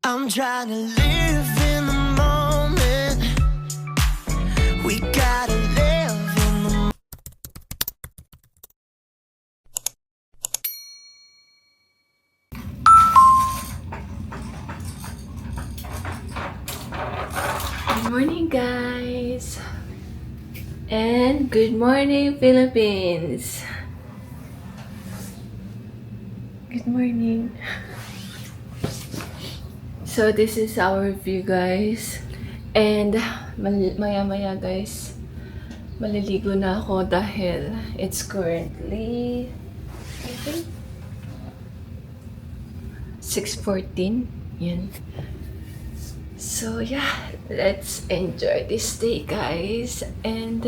I'm trying to live in the moment. We gotta live in the moment. Good morning, guys! And good morning, Philippines! Good morning! So, this is our view, guys. And maya-maya, guys, maliligo na ako dahil it's currently, I think, 6:14. Yan. So, yeah, let's enjoy this day, guys. And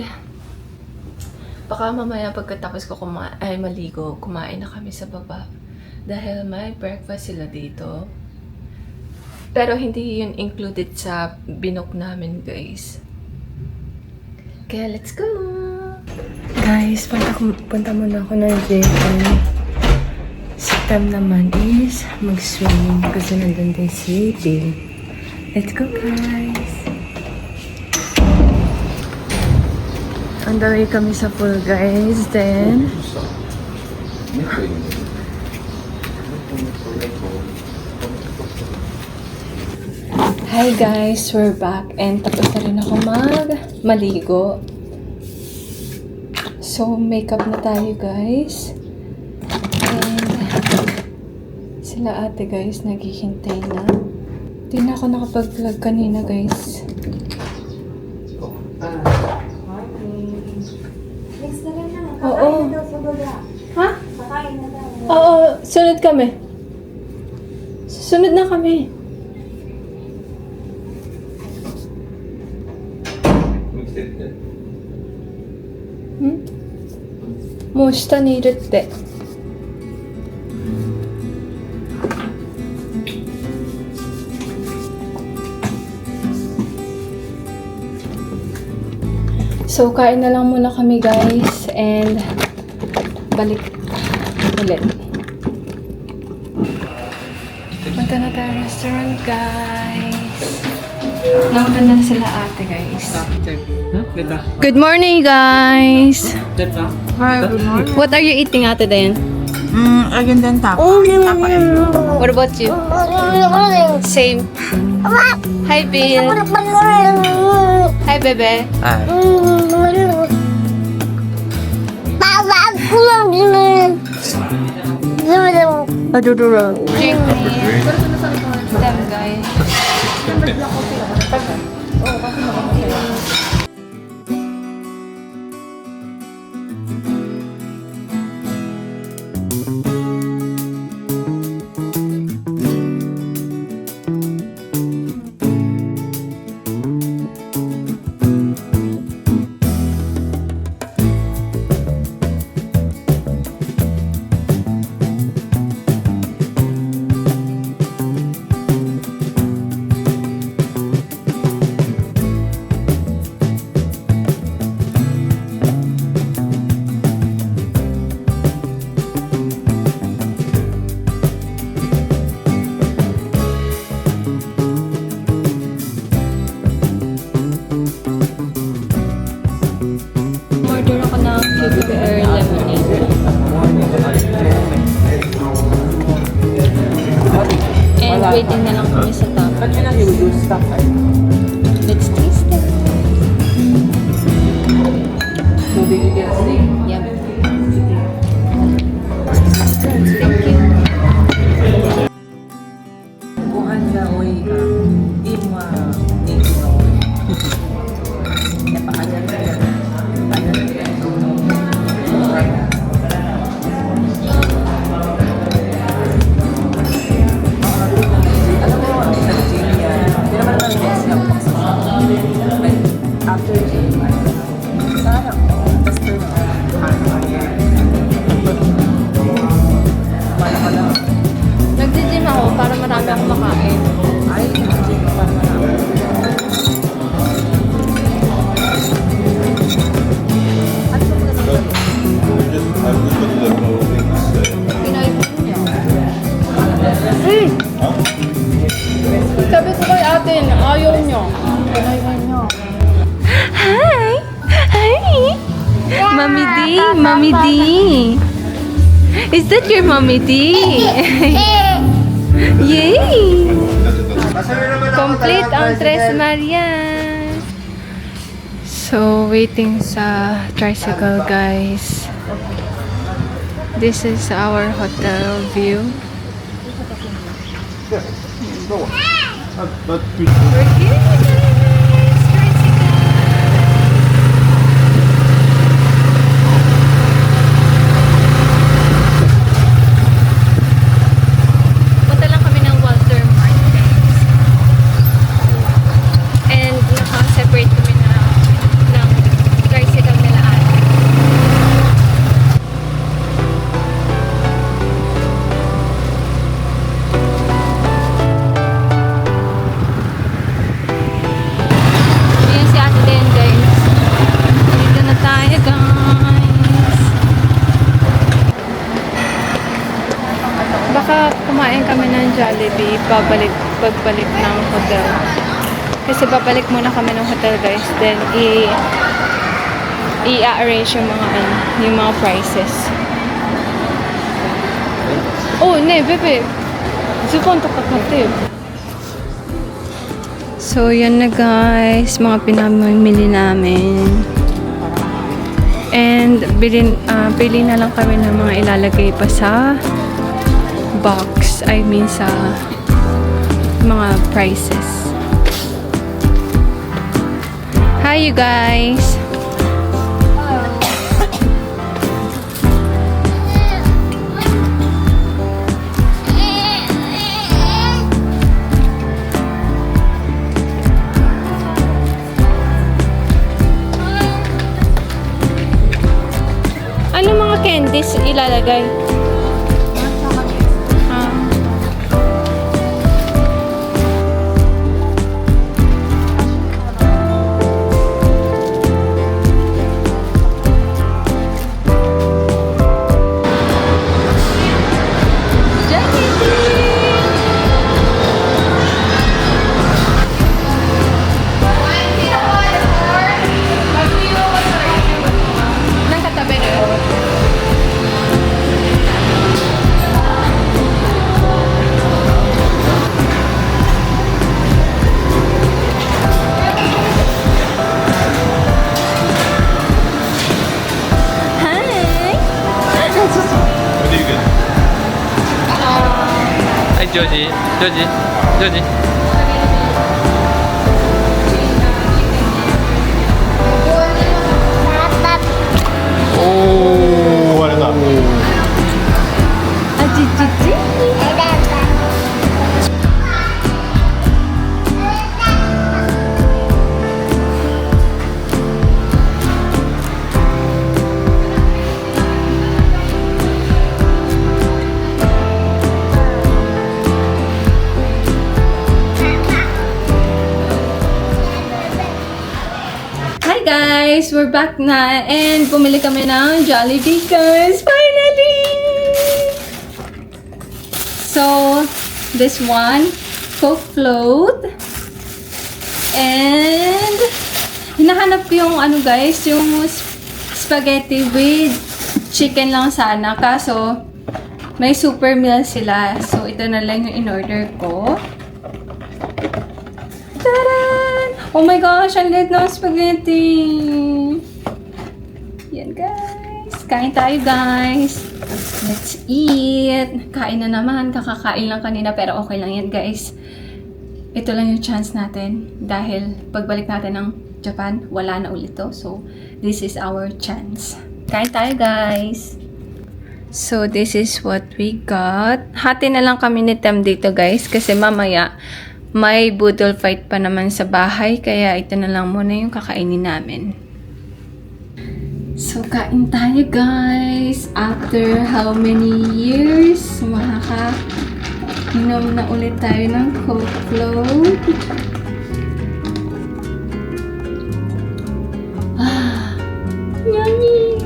baka mamaya pagkatapos ko maligo, kumain na kami sa baba. Dahil may breakfast sila dito. Pero hindi yun included sa binook namin, guys. Kaya let's go! Guys, punta muna ako ng gym. Si Tam naman is mag-swimming kasi nandun din si Bill. Let's go, guys! On the way kami sa pool, guys. Then hi guys, we're back and tapos na rin ako maligo. So, makeup na tayo, guys. And sila ate, guys, naghihintay na. Hindi na ako nakapag-vlog kanina, guys. Next na lang na. Oo. Kakain na daw sa baba. Ha? Kakain na daw. Oo, sunod kami. Susunod na kami.もう下にいるって。So, kain na lang muna kami, guys, and balik ulit. Punta na tayo restaurant, guys. Nauna na sila ate, guys. Good morning, guys! Hi, good morning. What are you eating, ate, then? Again din tapa. Tapa What about you? Same. Hi, Bill. Hi, bebe. Drink me. Them, guys. Order ako ng cucumber lemonade. And waiting na lang kami sa top. Let's taste it. Yum. Thank you. Nagdi-gym ako para marami akong makain. Pinoy. Sabi ko kay ate na ayaw niya. Pinayay niya. Hi! Hi! Mommy D! Mommy D! Is that your Mommy D? Yay! Complete ang Tres Marias. So, waiting sa tricycle, guys. This is our hotel view. We're here, guys! Tricycle! Punta lang kami ng Walter Mart, guys. And naka-separate kami ng tricycle nila ate. Ayan si ate din, guys. Dito na tayo, guys. Baka kumain kami ng Jollibee pagbalik ng hotel. Kasi babalik muna kami ng hotel, guys. Then, i-arrange yung mga prices. Oh, ne, bebe. Zupon to kakatib. So, yan na, guys. Mga pinamimili namin. And, pili na lang kami ng mga ilalagay pa sa box. I mean, sa mga prices. Hi, you guys! Ano mga candies ilalagay? Ah. Nang katabi na yun. Hi, Joji. Joji. Joji. Oh, 割れた。 Hi guys! We're back na and bumili kami ng Jollibee, guys! Finally! So, this one, Coke float. And hinahanap ko yung guys, yung spaghetti with chicken lang sana. Kaso, may super meal sila. So, ito na lang yung in-order ko. Taran! Oh my gosh, ang liit ng spaghetti! Yan, guys. Kain tayo, guys. Let's eat. Kain na naman. Kakakain lang kanina, pero okay lang yan, guys. Ito lang yung chance natin. Dahil pagbalik natin ng Japan, wala na ulit to. So, this is our chance. Kain tayo, guys. So, this is what we got. Hati na lang kami ni Tem dito, guys. Kasi mamaya, may budol fight pa naman sa bahay, kaya ito na lang muna yung kakainin namin. So, kain tayo, guys. After how many years, makakainom na ulit tayo ng Coke float. Ah, yummy!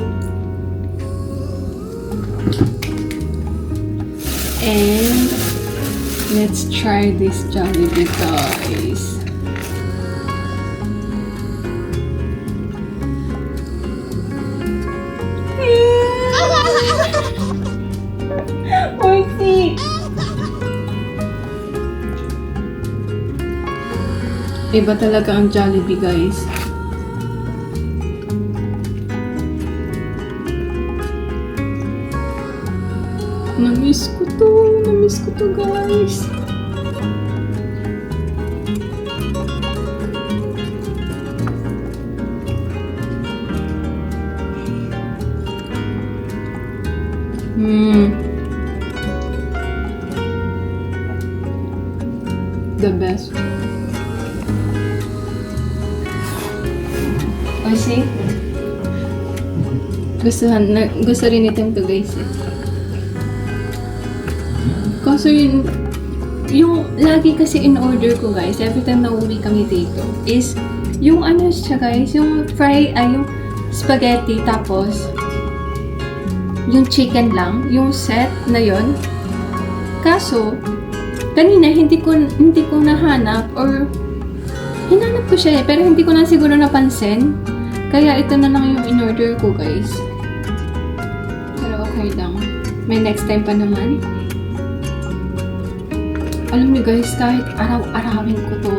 And, let's Let's try this Jollibee, guys. Oy, iba talaga ang Jollibee, guys. Namiss ko to, guys. The best. Oh, see? Gusto rin itong to, guys. Kaso yung lagi kasi in order ko, guys, every time na uwi kami dito, is yung ano siya, guys, yung yung spaghetti, tapos yung chicken lang, yung set na yon. Kaso, kanina hindi ko nahanap, or hinanap ko siya pero hindi ko na siguro napansin. Kaya ito na lang yung in-order ko, guys. Pero okay lang. May next time pa naman. Alam niyo, guys, kahit araw-arawin ko to,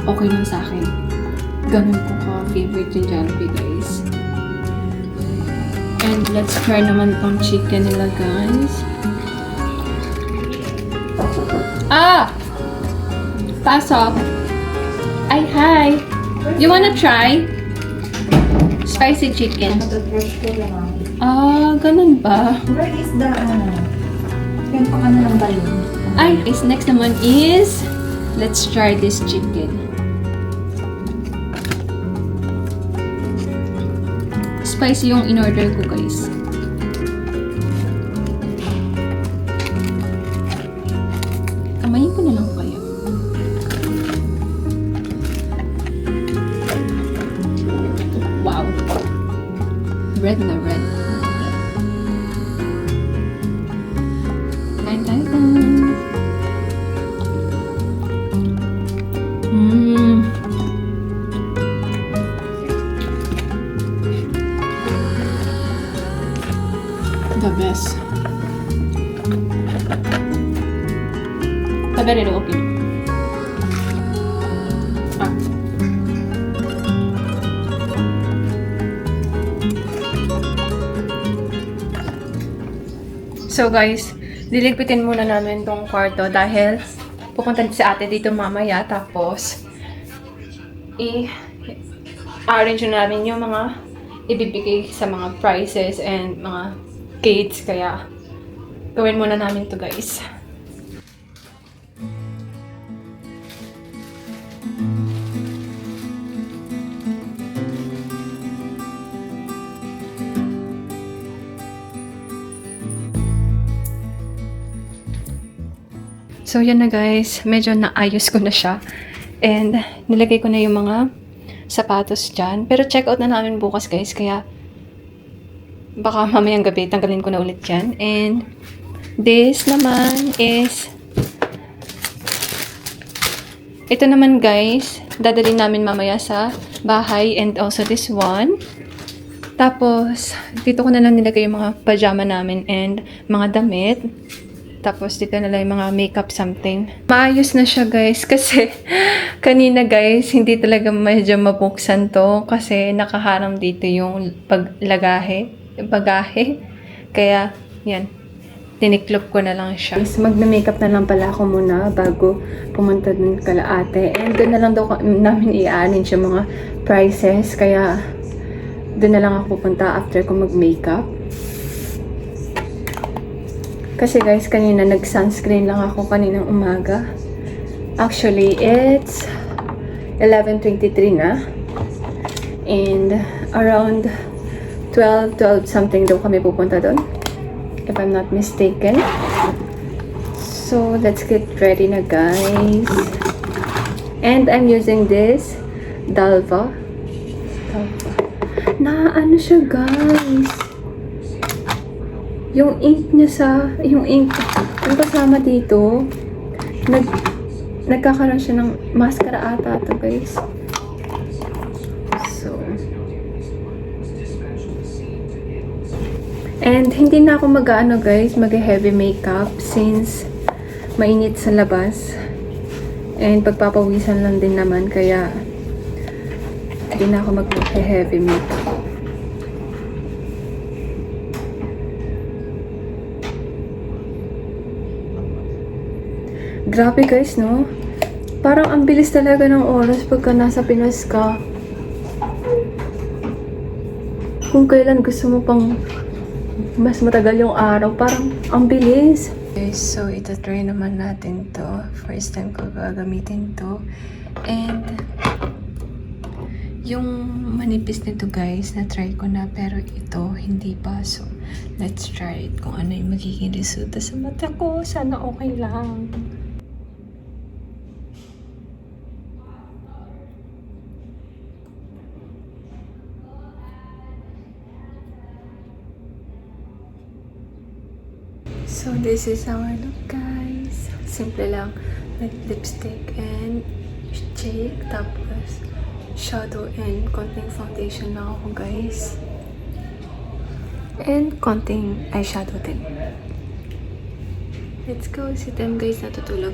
okay lang sa akin. Ganun ko ka-favorite yung Jollibee, guys. And let's try naman tong chicken nila, guys. Pasok. Ay, hi. You wanna try? Spicy chicken. Ganun ba? Where is the, yung pakano ng balon? Ay, next naman is, let's try this chicken. Spicy yung in-order ko, guys. Kamayin ko na lang kayo. Wow. Red na red. The best. Tabi rin okay. So guys, liligpitin muna namin tong kwarto dahil pupunta si ate dito mamaya, tapos i-arrange na namin yung mga ibibigay sa mga prices and mga gates, kaya gawin muna namin to, guys. So, yan na, guys. Medyo naayos ko na siya. And, nilagay ko na yung mga sapatos dyan. Pero, check out na namin bukas, guys. Kaya, baka mamayang gabi, tanggalin ko na ulit yan. And, this naman is, ito naman, guys, dadalhin namin mamaya sa bahay. And also, this one. Tapos, dito ko na lang nilagay yung mga pajama namin and mga damit. Tapos, dito na lang yung mga makeup something. Maayos na siya, guys. Kasi, kanina, guys, hindi talaga medyo mabuksan to. Kasi, nakaharang dito yung bagahe. Kaya, yan. Tiniklop ko na lang siya. Guys, magna-makeup na lang pala ako muna bago pumunta dun kala ate. And doon na lang daw namin i-arrange yung mga prices. Kaya, doon na lang ako pupunta after ko mag-makeup. Kasi guys, kanina nag-sunscreen lang ako kaninang umaga. Actually, it's 11:23 na. And around 12 something daw kami pupunta doon. If I'm not mistaken. So, let's get ready na, guys. And I'm using this Dalva. Na ano siya, guys. Yung ink niya yung kasama dito, nagkakaroon siya ng maskara ata ito, guys. So, and hindi na ako mag-ano, guys, mag-heavy makeup since mainit sa labas. And pagpapawisan lang din naman, kaya hindi na ako mag-heavy makeup. Grabe guys, no? Parang ang bilis talaga ng oras pagka nasa Pinas ka. Kung kailan gusto mo pang mas matagal yung araw, parang ang bilis. Okay, so itatry naman natin to. First time ko gagamitin to. And yung manipis nito guys, na-try ko na, pero ito hindi pa. So let's try it kung ano yung magiging resulta sa mata ko. Sana okay lang. So this is our look, guys. Simple lang. Like lipstick and cheek. Tapos shadow and konting foundation na ako, guys. And konting eyeshadow din. Let's go. Si Tem, guys, natutulog.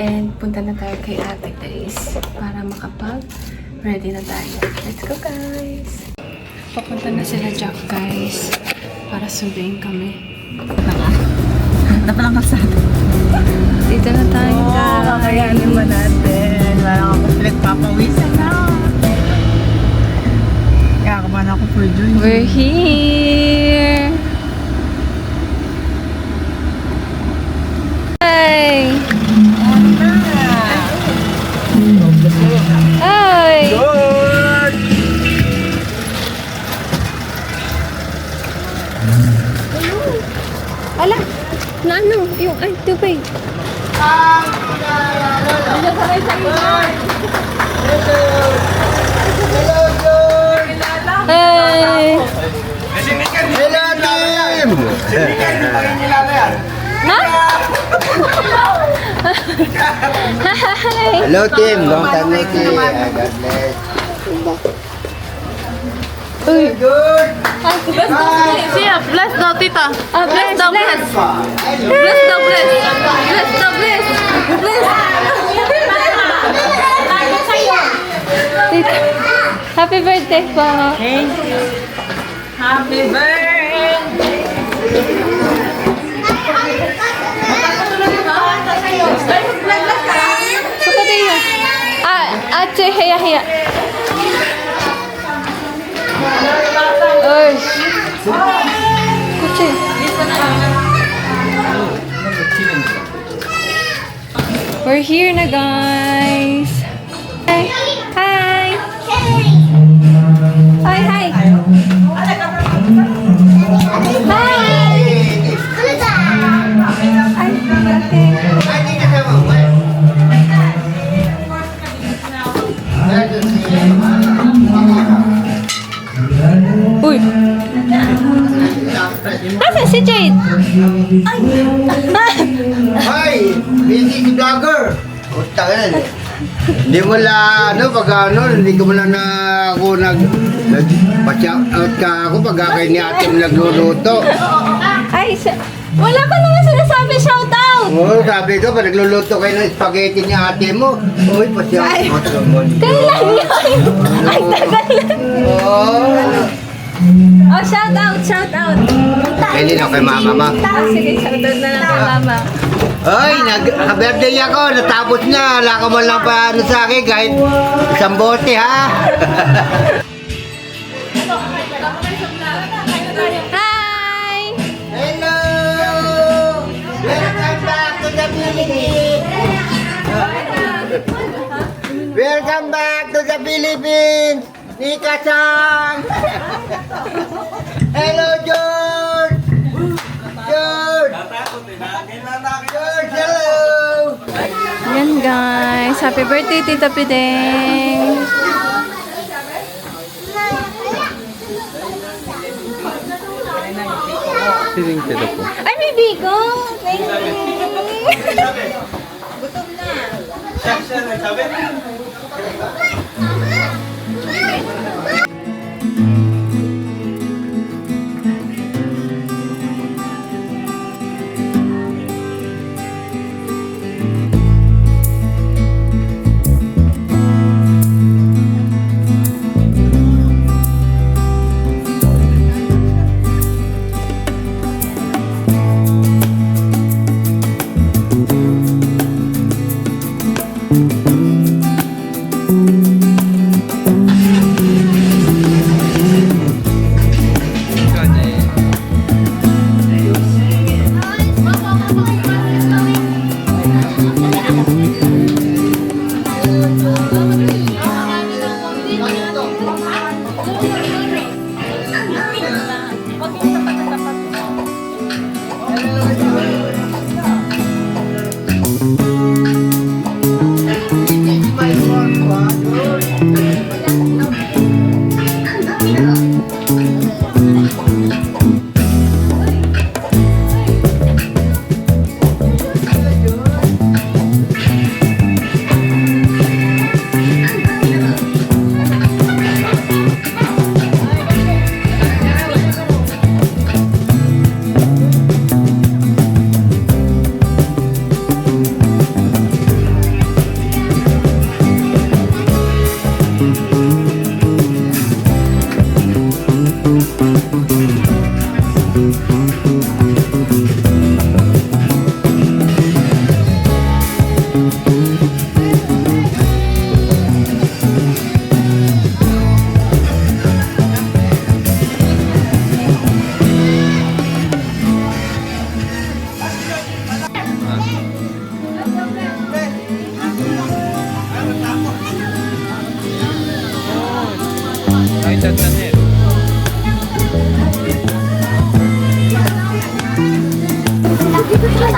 And punta na tayo kay ate, guys. Para makapag-ready na tayo. Let's go, guys. Papunta na sila Jack, guys. Para sunduin kami. Napalang kasada. Dito na tayo, guys. Kakayanin mo natin. Parang ako pinagpapawisan na. Kaya kaman ako for joy. We're here! Hi! Hi! Ala! Na ano? Yung tubig. Hey! Hello, team! Na? Hi! Hello, team. Long time no see. God bless. Uy! Good. Siya, bless daw, tita. Bless, daw, bless! Bless daw, bless. Bless daw, bless. Bless. Tita, happy birthday po! Happy birthday! Suka tayo. Ate, hiya. Uy! Kuchi. We're here na, guys. Hi. Hi. Hi. Hi. Uy! Nasaan si Jade? Hi! Busy si vlogger. Puta ka na. Hindi mo lang, hindi ko mo lang na ako pa-shout out ka ako pag kay ni ate mo nagluluto. Ay, wala ka naman sinasabi shoutout! Oo, sabi ko, pag nagluluto kayo ng spaghetti ni ate mo, uy, pa-shout out naman. Kailan yun? Ay, tagal lang. Oo. Oh, shoutout! Hindi na kay mama ma. Sige, shoutout na lang kay mama. Ay, nag-birthday ako, natapos na. Wala ka man lang pa ano sa akin, kahit isang bote, ha? Hi! Hello! Welcome back to the Philippines! Welcome back to the Philippines! Nika-san! Hello, George! George, hello! Yan guys, happy birthday Tita Pideng! Feeling ko po. Ay, may bigo! Thank you!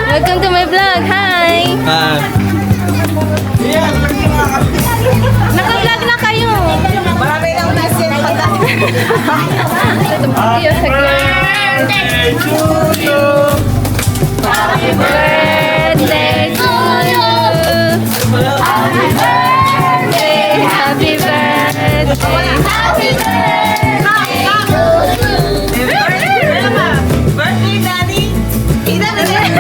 Welcome to my vlog. Hi! Naka-vlog na kayo. Marami lang nasin pagkain. Happy birthday to you. Happy birthday. Happy birthday. Happy birthday to you. Birthday, Daddy! Ina na rin!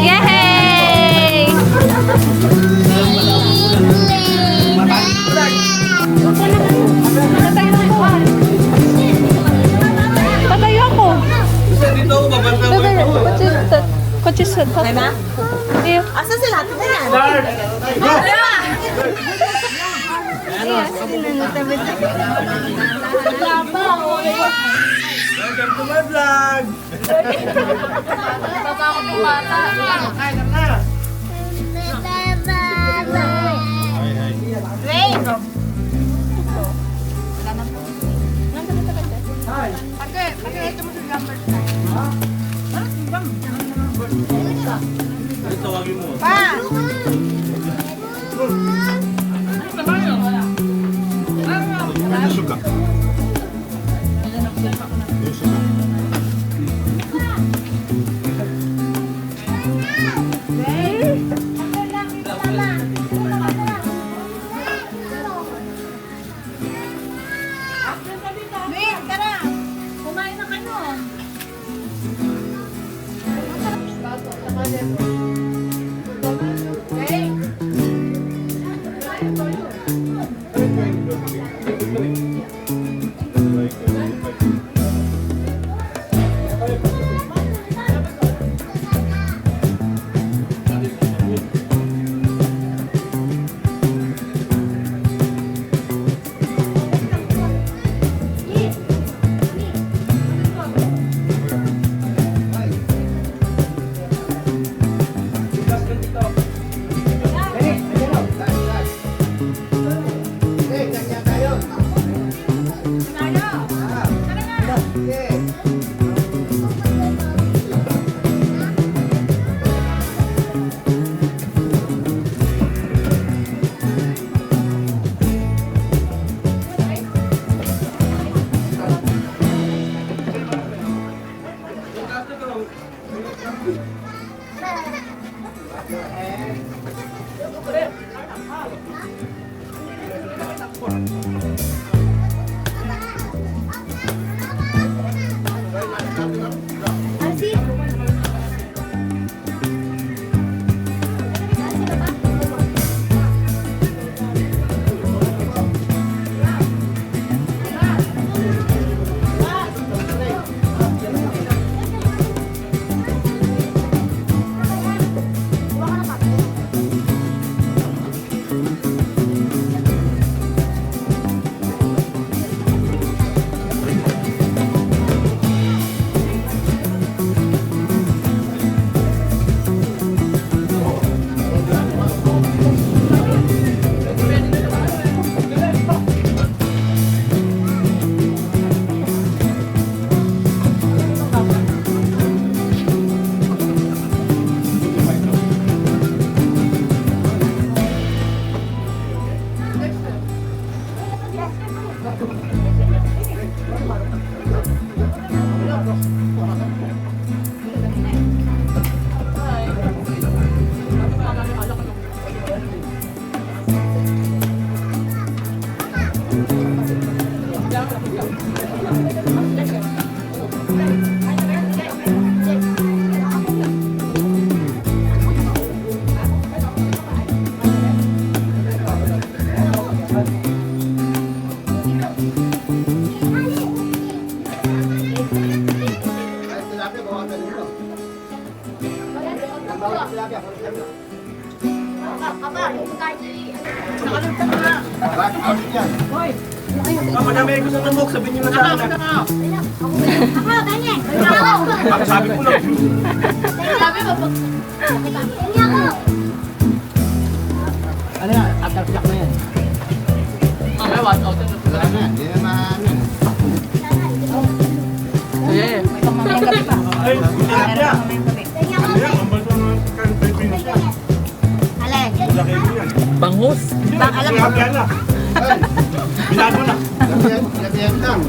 Yay! Patayo ako. What you said? Okay na? Asa sila? Ito na yan. Madami ko sa tumok, sabihin niyo na sa akin. Sabi ko lang. Ano yan? Atak-tak na yan. Wala na, hindi naman. Yeah. Mamayang gabi pa. Ay, Meron niya. pa mamayang gabi. Ang balto ng Pilipinas yan. Alay. Laki ko yan. Bangus. Bang alam mo. Kaya na. Bilado na. Labihan lang.